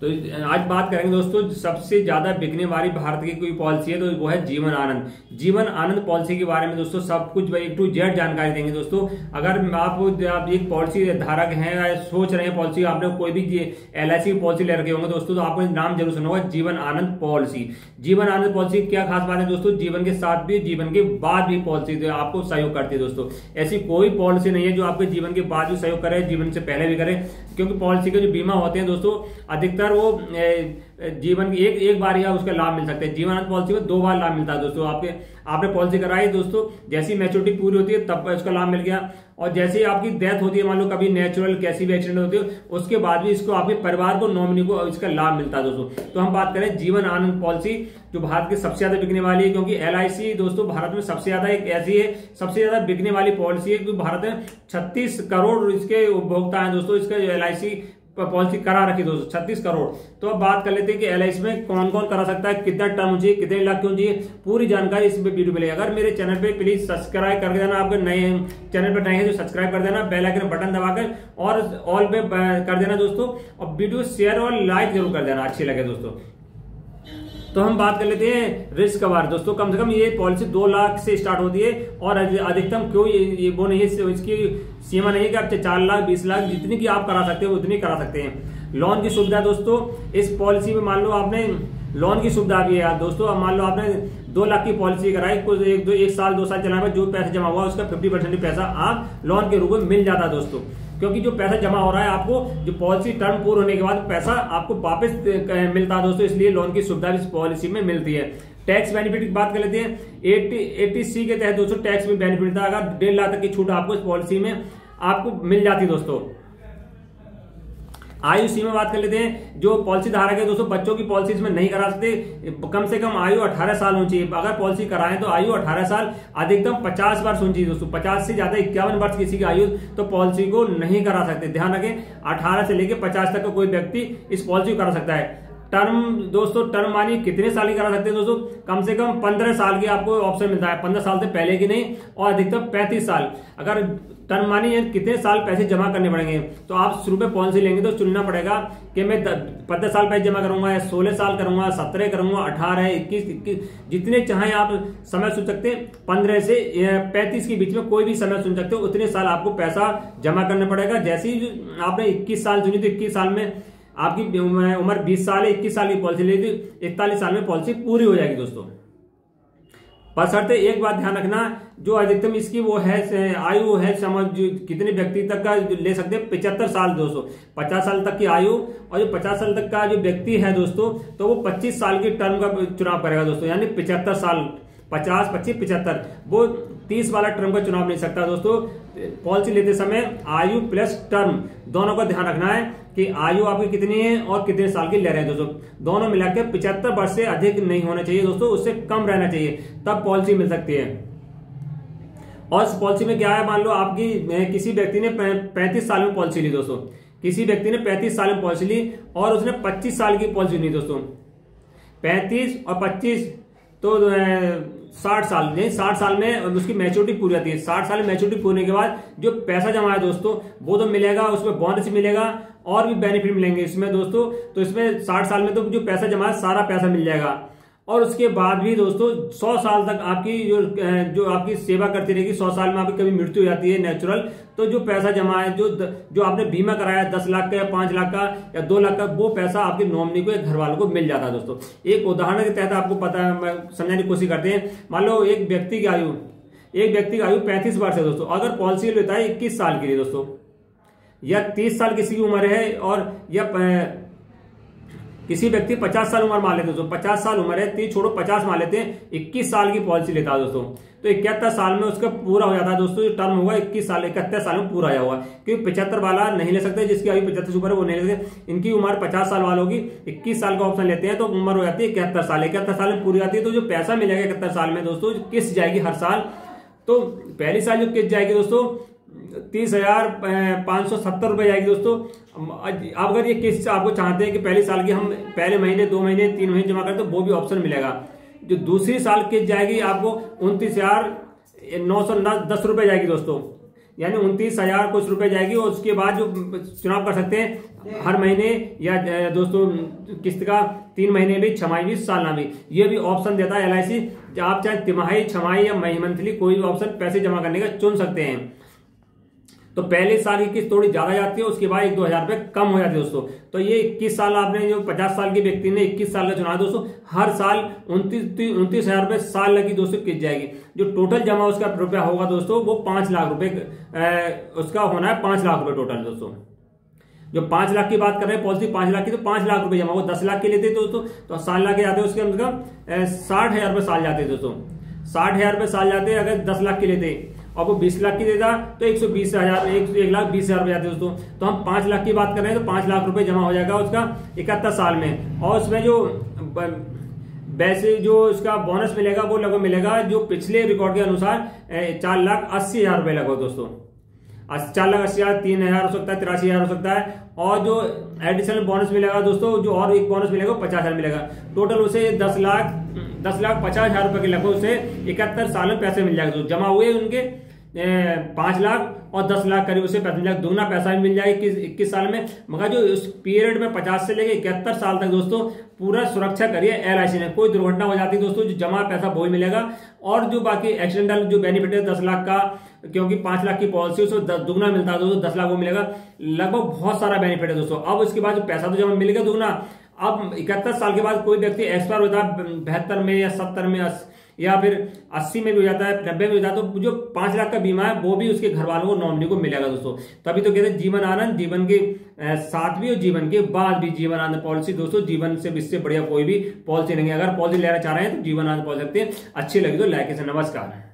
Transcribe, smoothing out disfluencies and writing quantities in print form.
तो आज बात करेंगे दोस्तों सबसे ज्यादा बिकने वाली भारत की कोई पॉलिसी है तो वो है जीवन आनंद। जीवन आनंद पॉलिसी के बारे में दोस्तों सब कुछ A to Z जानकारी देंगे दोस्तों। अगर आप एक पॉलिसी धारक हैं या सोच रहे हैं पॉलिसी, आपने कोई भी LIC की पॉलिसी ले रखे होंगे दोस्तों, तो आपको नाम जरूर सुना होगा जीवन आनंद पॉलिसी। जीवन आनंद पॉलिसी क्या खास बात है दोस्तों, जीवन के साथ भी जीवन के बाद भी पॉलिसी आपको सहयोग करती है दोस्तों। ऐसी कोई पॉलिसी नहीं है जो आपके जीवन के बाद भी सहयोग करे, जीवन से पहले भी करे, क्योंकि पॉलिसी के जो बीमा होते हैं दोस्तों अधिकतर वो जीवन की एक बार ही उसका लाभ मिल सकता है। जीवन आनंद पॉलिसी में 2 बार लाभ मिलता है दोस्तों। आपने पॉलिसी कराई दोस्तों, जैसी मैच्योरिटी पूरी होती है तब उसका लाभ मिल गया, और जैसे ही आपकी डेथ होती है, मान लो कभी नेचुरल कैसी भी एक्सीडेंट होती है, उसके बाद भी इसको आपके परिवार को, नॉमिनी को इसका लाभ मिलता है दोस्तों। तो हम बात करें जीवन आनंद पॉलिसी जो भारत की सबसे ज्यादा बिकने वाली है, क्योंकि LIC दोस्तों भारत में सबसे ज्यादा एक ऐसी है सबसे ज्यादा बिकने वाली पॉलिसी है, क्योंकि भारत में 36 करोड़ इसके उपभोक्ता है दोस्तों। इसका LIC पॉलिसी करा रखी दोस्तों 36 करोड़। तो अब बात कर लेते हैं कि LIC में कौन कौन करा सकता है, कितना टर्म चाहिए, कितने लाख क्यों चाहिए, पूरी जानकारी इस वीडियो में लेगा। अगर मेरे चैनल पे प्लीज सब्सक्राइब कर देना, आपके नए चैनल पर नए हैं तो सब्सक्राइब कर देना, बेल आइकन बटन दबाकर और ऑल पे कर देना दोस्तों, और वीडियो शेयर और लाइक जरूर कर देना अच्छी लगे दोस्तों। तो हम बात कर लेते हैं रिस्क कवर दोस्तों। कम से कम ये पॉलिसी 2 लाख से स्टार्ट होती है, और अधिकतम क्यों ये वो नहीं है, इसकी सीमा नहीं है कि आप 4 लाख 20 लाख जितनी की आप करा सकते हो उतनी करा सकते हैं। लोन की सुविधा दोस्तों इस पॉलिसी में, मान लो आपने लोन की सुविधा भी है दोस्तों। अब मान लो आपने 2 लाख की पॉलिसी कराई, कुछ 1 साल 2 साल चलाने में जो पैसा जमा हुआ उसका 50% पैसा आप लोन के रूप में मिल जाता है दोस्तों। क्योंकि जो पैसा जमा हो रहा है आपको जो पॉलिसी टर्म पूर्ण होने के बाद पैसा आपको वापस मिलता है दोस्तों, इसलिए लोन की सुविधा इस पॉलिसी में मिलती है। टैक्स बेनिफिट की बात कर लेते हैं। 80C के तहत दोस्तों टैक्स में बेनिफिट था, अगर 1.5 लाख तक की छूट आपको इस पॉलिसी में आपको मिल जाती दोस्तों। आयु सीमा बात कर लेते हैं। जो पॉलिसी धारक है दोस्तों बच्चों की पॉलिसी इसमें नहीं करा सकते, कम से कम आयु 18 साल होनी चाहिए। अगर पॉलिसी कराएं तो आयु 18 साल, अधिकतम 50 वर्ष होनी चाहिए दोस्तों। 50 से ज्यादा 51 वर्ष किसी की आयु तो पॉलिसी को नहीं करा सकते। ध्यान रखें 18 से लेकर 50 तक का कोई व्यक्ति इस पॉलिसी को करा सकता है। टर्म दोस्तों, टर्म मानिए कितने साल की करा सकते हैं दोस्तों, कम से कम 15 साल की आपको ऑप्शन मिलता है, 15 साल से पहले की नहीं, और अधिकतम 35 साल। अगर टर्म मानिए कितने साल पैसे जमा करने पड़ेंगे, तो आप शुरू में पॉलिसी लेंगे तो चुनना पड़ेगा कि मैं 15 साल पैसे जमा करूंगा या 16 साल करूंगा, 17 करूंगा, 18, 21, जितने चाहें आप समय चुन सकते हैं। 15 से 35 के बीच में कोई भी समय चुन सकते हो, उतने साल आपको पैसा जमा करना पड़ेगा। जैसे ही आपने 21 साल चुनी तो 21 साल में आपकी उम्र 20 साल है, 21 साल की पॉलिसी ली थी, 41 साल में पॉलिसी पूरी हो जाएगी दोस्तों। बशर्ते एक बात ध्यान रखना, जो अधिकतम इसकी वो है आयु है समझ कितने व्यक्ति तक का ले सकते हैं, 75 साल दोस्तों। 50 साल तक की आयु, और जो 50 साल तक का जो व्यक्ति है दोस्तों तो वो 25 साल की टर्म का चुनाव करेगा दोस्तों, यानी 75 साल, 50, 25, 75, वो 30 वाला टर्म का चुनाव नहीं सकता दोस्तों। पॉलिसी लेते समय आयु प्लस टर्म दोनों का ध्यान रखना है कि आयु आपकी कितनी है और कितने साल की ले रहे हैं दोस्तों। दोनों मिलाकर 75 वर्ष से अधिक नहीं होना चाहिए दोस्तों, उससे कम रहना चाहिए, तब पॉलिसी मिल सकती है। और इस पॉलिसी में क्या है, मान लो आपकी किसी व्यक्ति ने 35 साल में पॉलिसी ली दोस्तों, किसी व्यक्ति ने 35 साल में पॉलिसी ली और उसने 25 साल की पॉलिसी ली दोस्तों। 35 और 25 तो 60 साल, नहीं 60 साल में उसकी मैच्योरिटी पूरी आती है। 60 साल में मैच्योरिटी पूरी होने के बाद जो पैसा जमा है दोस्तों वो तो मिलेगा, उसमें बोनस मिलेगा और भी बेनिफिट मिलेंगे इसमें दोस्तों। तो इसमें 60 साल में तो जो पैसा जमा है सारा पैसा मिल जाएगा, और उसके बाद भी दोस्तों 100 साल तक आपकी जो आपकी सेवा करती रहेगी। 100 साल में आपकी कभी मृत्यु हो जाती है नेचुरल, तो जो पैसा जमा है, जो आपने बीमा कराया 10 लाख का या 5 लाख का या 2 लाख का, वो पैसा आपके नॉमिनी को या घर वालों को मिल जाता है दोस्तों। एक उदाहरण के तहत आपको पता है, समझाने की कोशिश करते हैं। मान लो एक व्यक्ति की आयु 35 वर्ष है दोस्तों, अगर पॉलिसी लेता है 21 साल के लिए दोस्तों, या 30 साल किसी की उम्र है, और या किसी व्यक्ति 50 साल उम्र मान लेते हैं दोस्तों, 50 साल उम्र है, 30 छोड़ो 50 मान लेते हैं, 21 साल की पॉलिसी लेता है दोस्तों, तो 71 साल में उसका पूरा हो जाता है दोस्तों। जो टर्म होगा 71 साल में पूरा आया हुआ, क्योंकि 75 वाला नहीं ले सकते, जिसकी आयु 75 से ऊपर है वो नहीं ले सकते। इनकी उम्र 50 साल वालों की 21 साल का ऑप्शन लेते हैं तो उम्र हो जाती है 71 साल। 71 साल में पूरी आती है, तो जो पैसा मिलेगा 71 साल में दोस्तों किस्त जाएगी हर साल। तो पहली साल जो किस्त जाएगी दोस्तों 30,570 रुपए जाएगी दोस्तों। अब अगर ये किस्त आपको चाहते हैं कि पहली साल की हम पहले महीने, 2 महीने, 3 महीने जमा करें तो वो भी ऑप्शन मिलेगा। जो दूसरी साल किस्त जाएगी आपको 29,910 रुपए जाएगी दोस्तों। यानी 29,000 कुछ रुपए जाएगी। और उसके बाद जो चुनाव कर सकते हैं हर महीने या दोस्तों किस्त का 3 महीने भी, 6 माही भी, सालाना भी, ये भी ऑप्शन देता है LIC। आप चाहे तिमाही, छमाही या मंथली कोई भी ऑप्शन पैसे जमा करने का चुन सकते हैं। तो पहले साल की किस्त थोड़ी ज्यादा जाती है, उसके बाद 1-2 हजार रुपए कम हो जाते हैं दोस्तों। तो ये 21 साल आपने जो 50 साल के व्यक्ति ने 21 साल का चुना दोस्तों, हर साल 29,000 रुपए साल लगी दोस्तों किस्त जाएगी। जो टोटल जमा उसका रुपया होगा दोस्तों वो 5 लाख रुपए उसका होना है, 5 लाख रुपए टोटल दोस्तों। जो 5 लाख की बात कर रहे हैं पॉलिसी 5 लाख की, तो 5 लाख रुपए जमा, वो 10 लाख के लेते दोस्तों तो साल लाख के जाते हैं, उसके मतलब 60,000 रुपए साल जाते हैं दोस्तों। 60,000 रुपए साल जाते हैं अगर 10 लाख के लेते, और वो 20 लाख की देता तो 120,000, 1,20,000 रुपए जाते दोस्तों। तो हम 5 लाख की बात कर रहे हैं तो 5 लाख रुपए जमा हो जाएगा उसका 71 साल में। और उसमें जो वैसे जो उसका बोनस मिलेगा वो लगभग मिलेगा जो पिछले रिकॉर्ड के अनुसार 4,80,000 रुपए लगभग दोस्तों। 4,80,000, 3,000 हो सकता है, 83,000 हो सकता है। और जो एडिशनल बोनस मिलेगा दोस्तों, जो और एक बोनस मिलेगा 50,000 मिलेगा। टोटल उसे 10,50,000 रुपए के लगभग उसे 71 साल में पैसे मिल जाएगा। तो जमा हुए उनके 5 लाख और 10 लाख करीब उसे पैसा मिल जाएगा, दोगुना पैसा भी मिल जाएगा 21 साल में। मगर जो इस पीरियड में 50 से लेकर 71 साल तक दोस्तों पूरा सुरक्षा करिए LIC ने। कोई दुर्घटना हो जाती है दोस्तों, जो जमा पैसा वो ही मिलेगा। और जो बाकी एक्सीडेंटल जो बेनिफिट है 10 लाख का, क्योंकि 5 लाख की पॉलिसी उसमें दुगना मिलता है दोस्तों, 10 लाख वो मिलेगा। लगभग बहुत सारा बेनिफिट है दोस्तों। अब उसके बाद जो पैसा तो जमा मिलेगा दुगना। अब 71 साल के बाद कोई व्यक्ति एक्सपायर होता है 72 में या 70 में या फिर 80 में भी हो जाता है, 90 में हो जाता है, तो जो 5 लाख का बीमा है वो भी उसके घर वालों को, नॉमिनी को मिलेगा दोस्तों। तभी तो कहते हैं जीवन आनंद, जीवन के साथ भी और जीवन के बाद भी जीवन आनंद पॉलिसी दोस्तों। जीवन से इससे बढ़िया कोई भी पॉलिसी नहीं है। अगर पॉलिसी लेना चाह रहे हैं तो जीवन आनंद पॉलिसी सकते हैं। अच्छी लगी तो लाइक से नमस्कार।